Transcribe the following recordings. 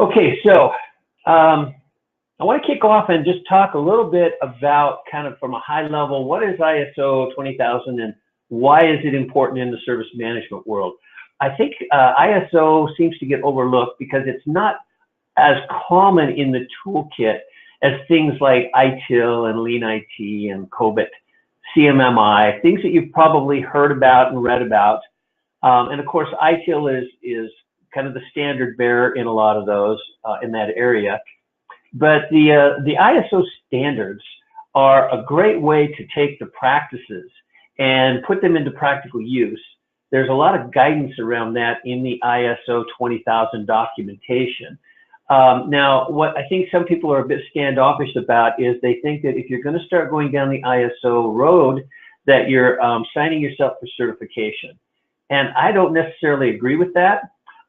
Okay, so I want to kick off and just talk a little bit about kind of from a high level, what is ISO 20000 and why is it important in the service management world? I think ISO seems to get overlooked because it's not as common in the toolkit as things like ITIL and Lean IT and COBIT, CMMI, things that you've probably heard about and read about. And of course, ITIL is kind of the standard bearer in a lot of those in that area. But the ISO standards are a great way to take the practices and put them into practical use. There's a lot of guidance around that in the ISO 20000 documentation. Now, what I think some people are a bit standoffish about is they think that if you're going to start going down the ISO road, that you're signing yourself for certification. And I don't necessarily agree with that.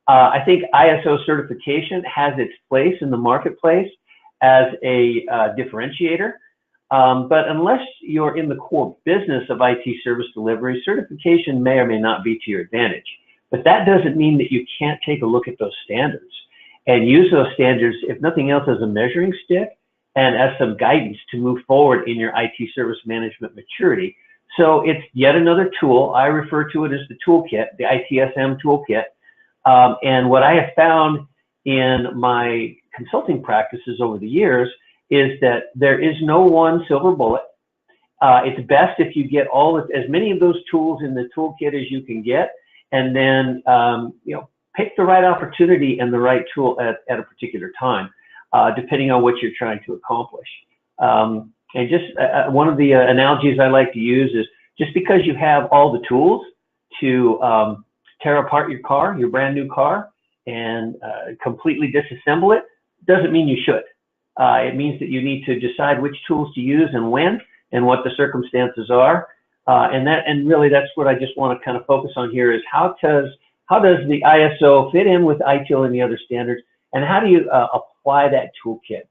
I think ISO certification has its place in the marketplace as a differentiator. But unless you're in the core business of IT service delivery, certification may or may not be to your advantage. But that doesn't mean that you can't take a look at those standards and use those standards, if nothing else, as a measuring stick and as some guidance to move forward in your IT service management maturity. So it's yet another tool. I refer to it as the toolkit, the ITSM toolkit. And what I have found in my consulting practices over the years is that there is no one silver bullet. It's best if you get as many of those tools in the toolkit as you can get, and then pick the right opportunity and the right tool at a particular time, depending on what you're trying to accomplish. And just one of the analogies I like to use is just because you have all the tools to tear apart your car, your brand new car, and completely disassemble it, doesn't mean you should. It means that you need to decide which tools to use and when, and what the circumstances are. And really that's what I just want to kind of focus on here is how does the ISO fit in with ITIL and the other standards, and how do you apply that toolkit?